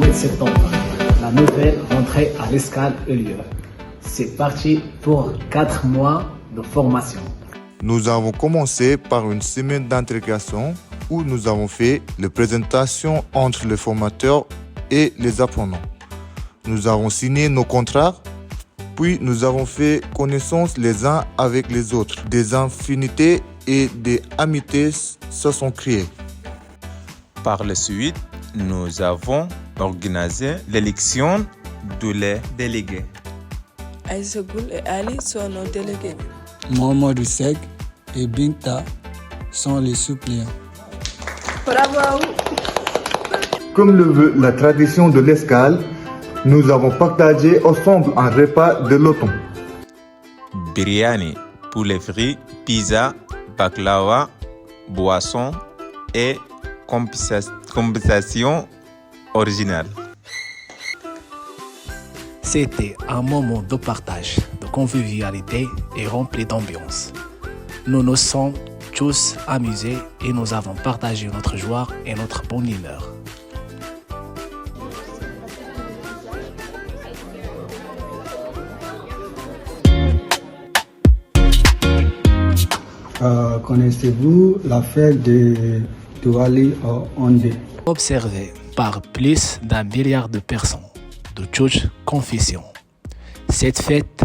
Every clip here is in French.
18 septembre, la nouvelle rentrée à l'Escale a lieu. C'est parti pour 4 mois de formation. Nous avons commencé par une semaine d'intégration où nous avons fait les présentations entre les formateurs et les apprenants. Nous avons signé nos contrats, puis nous avons fait connaissance les uns avec les autres. Des affinités et des amitiés se sont créées. Par la suite, nous avons organisé l'élection de les délégués. Aïssagoul et Ali sont nos délégués. Mohamed Ousseg et Binta sont les suppléants. Bravo à vous. Comme le veut la tradition de l'Escale, nous avons partagé ensemble un repas de l'automne. Biryani, poulet frit, pizza, baklava, boisson et compensation originale. C'était un moment de partage, de convivialité et rempli d'ambiance. Nous nous sommes tous amusés et nous avons partagé notre joie et notre bonne humeur. Connaissez-vous la fête de Diwali en Inde? Observé par plus d'1 milliard de personnes de toutes confessions. Cette fête,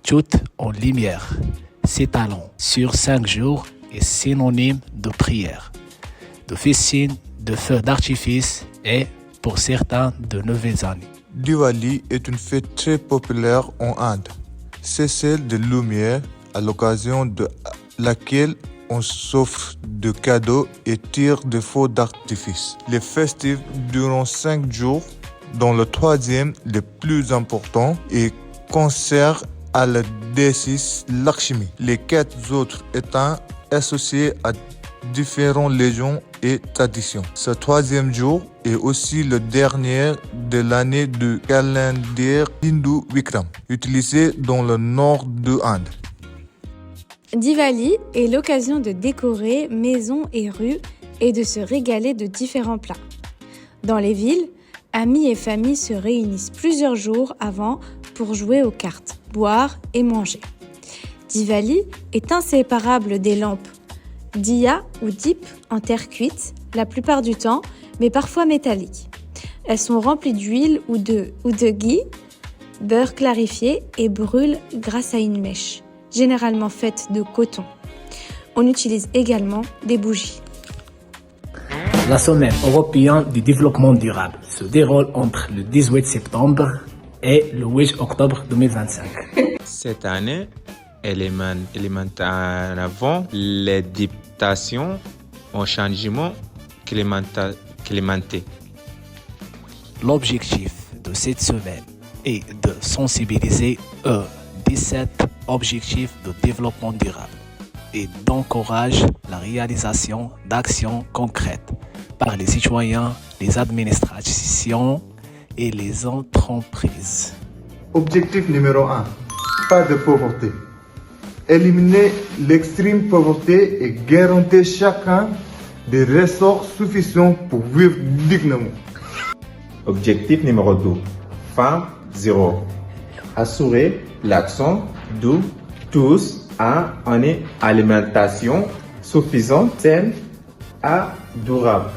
toute en lumière, s'étalant sur 5 jours, est synonyme de prière, de festines, de feux d'artifice et, pour certains, de nouvelles années. Diwali est une fête très populaire en Inde. C'est celle de lumière à l'occasion de laquelle on s'offre de cadeaux et tire des feux d'artifice. Les festives durant 5 jours, dont le 3e, le plus important, est concert à la déesse Lakshmi. Les 4 autres étant associés à différentes légions et traditions. Ce 3e jour est aussi le dernier de l'année du calendrier hindou Vikram, utilisé dans le nord de l'Inde. Diwali est l'occasion de décorer maisons et rues et de se régaler de différents plats. Dans les villes, amis et familles se réunissent plusieurs jours avant pour jouer aux cartes, boire et manger. Diwali est inséparable des lampes diya ou dip en terre cuite, la plupart du temps, mais parfois métalliques. Elles sont remplies d'huile ou de ghee, beurre clarifié et brûlent grâce à une mèche, généralement faite de coton. On utilise également des bougies. La semaine européenne du développement durable se déroule entre le 18 septembre et le 8 octobre 2025. Cette année, elle met en avant l'adaptation au changement climatique. L'objectif de cette semaine est de sensibiliser aux 17 objectifs de développement durable et d'encourager la réalisation d'actions concrètes par les citoyens, les administrations et les entreprises. Objectif numéro 1. Pas de pauvreté. Éliminer l'extrême pauvreté et garantir chacun des ressources suffisants pour vivre dignement. Objectif numéro 2. Faim zéro. Assurer l'accès de tous à une alimentation suffisante, saine et durable.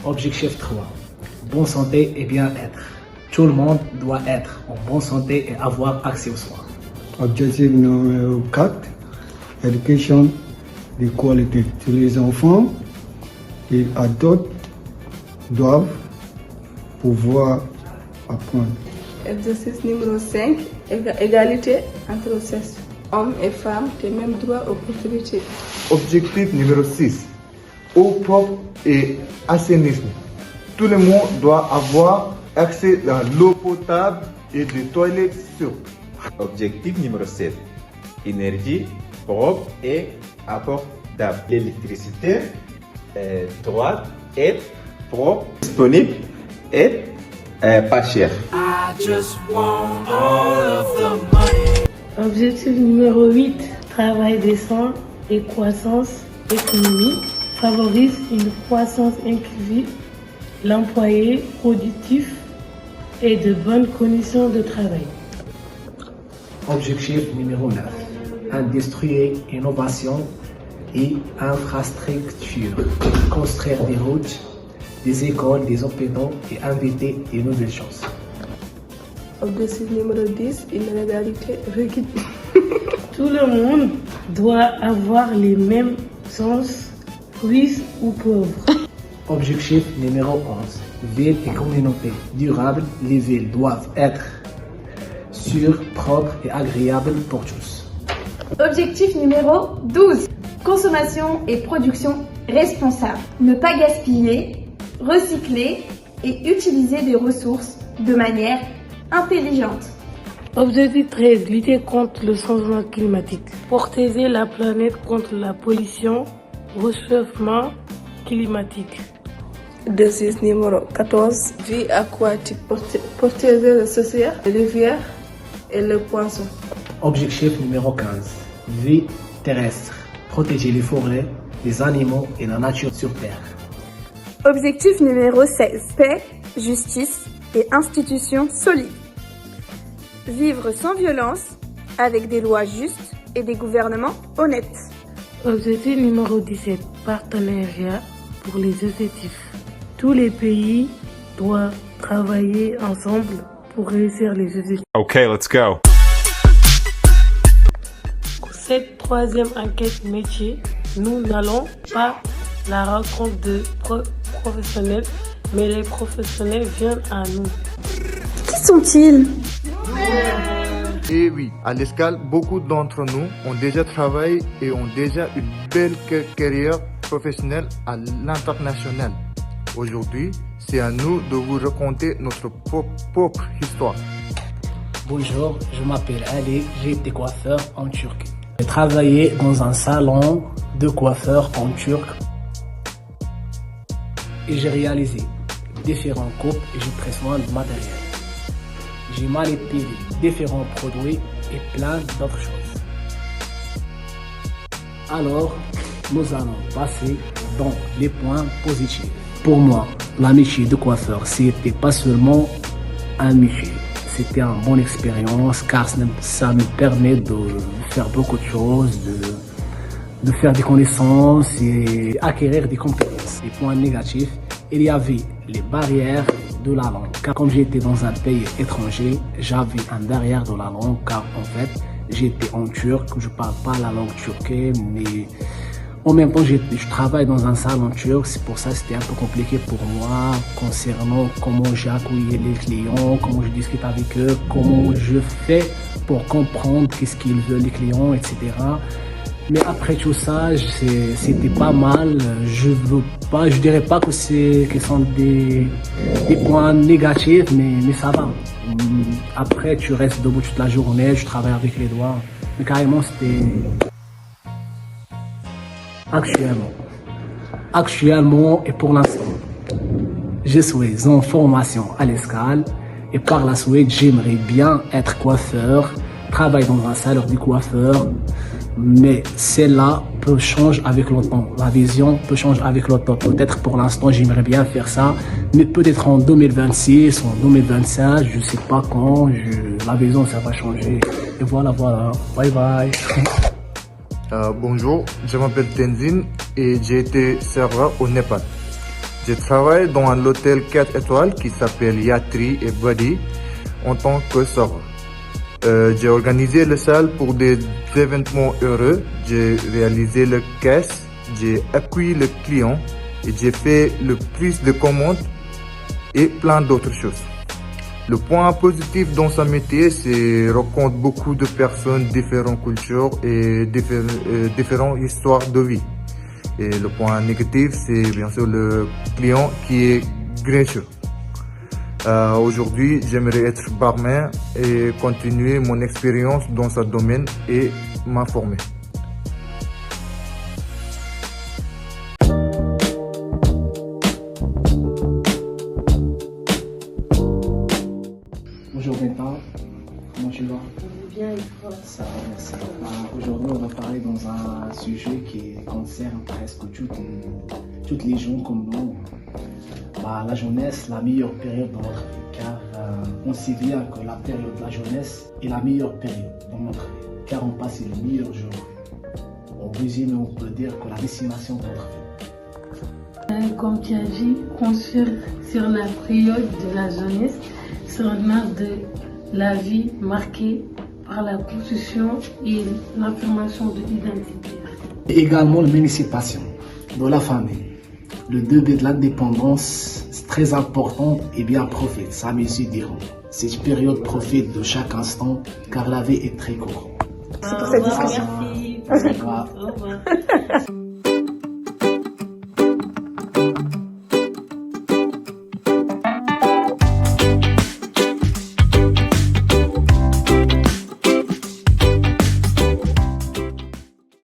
Objectif 3. Bonne santé et bien-être. Tout le monde doit être en bonne santé et avoir accès aux soins. Objectif numéro 4. Éducation de qualité. Tous les enfants et adultes doivent pouvoir apprendre. Exercice numéro 5. Égalité entre les sexes. Hommes et femmes, les mêmes droits et opportunités. Objectif numéro 6. Eau propre et assainissement. Tout le monde doit avoir accès à l'eau potable et des toilettes sûres. Objectif numéro 7. Énergie propre et abordable. L'électricité droite et propre, disponible et pas cher. Objectif numéro 8. Travail décent et croissance économique. Favorise une croissance inclusive l'employé productif et de bonnes conditions de travail. Objectif numéro 9. Industrie, innovation et infrastructure. Construire des routes, des écoles, des hôpitaux et inventer des nouvelles choses. Objectif numéro 10, une égalité rigide. Tout le monde doit avoir les mêmes chances, riches ou pauvres. Objectif numéro 11. Ville et communauté durable. Les villes doivent être sûres, propres et agréables pour tous. Objectif numéro 12. Consommation et production responsable. Ne pas gaspiller, recycler et utiliser des ressources de manière intelligente. Objectif 13. Lutter contre le changement climatique. Protéger la planète contre la pollution, réchauffement climatique. Objectif numéro 14, vie aquatique, protéger les océans, les rivières et les poissons. Objectif numéro 15. Vie terrestre. Protéger les forêts, les animaux et la nature sur Terre. Objectif numéro 16. Paix, justice et institutions solides. Vivre sans violence, avec des lois justes et des gouvernements honnêtes. Objectif numéro 17. Partenariat pour les objectifs. Tous les pays doivent travailler ensemble pour réussir les objectifs. Okay, let's go. Pour cette troisième enquête métier, nous n'allons pas à la rencontre de professionnels, mais les professionnels viennent à nous. Qui sont-ils ? Et oui, à l'escale, beaucoup d'entre nous ont déjà travaillé et ont déjà une belle carrière professionnelle à l'international. Aujourd'hui, c'est à nous de vous raconter notre propre histoire. Bonjour, je m'appelle Ali, j'ai été coiffeur en Turquie. J'ai travaillé dans un salon de coiffeur en Turquie et j'ai réalisé différentes coupes et j'ai pris soin du matériel. J'ai manipulé différents produits et plein d'autres choses. Alors, nous allons passer dans les points positifs. Pour moi, la métier de coiffeur, c'était pas seulement un métier. C'était une bonne expérience car ça me permet de faire beaucoup de choses, de faire des connaissances et acquérir des compétences. Les points négatifs, il y avait les barrières de la langue. Car comme j'étais dans un pays étranger, j'avais un barrière de la langue car en fait, j'étais en turc, je parle pas la langue turque, mais en même temps, je travaille dans un salon turc, c'est pour ça que c'était un peu compliqué pour moi concernant comment j'ai accueilli les clients, comment je discute avec eux, comment je fais pour comprendre qu'est-ce qu'ils veulent les clients, etc. Mais après tout ça, c'était pas mal. Je dirais pas que ce sont des points négatifs, mais ça va. Après, tu restes debout toute la journée, tu travailles avec les doigts. Mais carrément, c'était... Actuellement et pour l'instant, je suis en formation à l'escale et par la suite, j'aimerais bien être coiffeur, travailler dans un salon de coiffeur, mais celle-là peut changer avec le temps. La vision peut changer avec le temps. Peut-être pour l'instant, j'aimerais bien faire ça, mais peut-être en 2026 ou en 2025, je sais pas quand, la vision, ça va changer. Et voilà. Bye bye. Bonjour, je m'appelle Tenzin et j'ai été serveur au Népal. Je travaille dans un hôtel 4 étoiles qui s'appelle Yatri et Badi en tant que serveur. J'ai organisé la salle pour des événements heureux, j'ai réalisé le caisse, j'ai accueilli le client et j'ai fait le plus de commandes et plein d'autres choses. Le point positif dans ce métier, c'est rencontre beaucoup de personnes, différentes cultures et différentes histoires de vie. Et le point négatif, c'est bien sûr le client qui est grincheux. Aujourd'hui, j'aimerais être barman et continuer mon expérience dans ce domaine et m'informer. Bonjour Vincent, comment tu vas? Bien, il faut. Ça va, merci. Aujourd'hui, on va parler dans un sujet qui concerne presque toutes les gens comme nous. La jeunesse, la meilleure période dans notre vie, car on sait bien que la période de la jeunesse est la meilleure période dans notre vie, car on passe les meilleurs jours. En résumé, on peut dire que la destination de notre vie. Comme tu as dit, construire sur la période de la jeunesse, sur l'art de la vie marquée par la construction et l'affirmation de l'identité. Et également l'émancipation de la famille. Le début de l'indépendance, c'est très important et bien profite, ça mesure diront. Cette période profite de chaque instant car la vie est très courte. C'est pour cette discussion. Merci. Au revoir.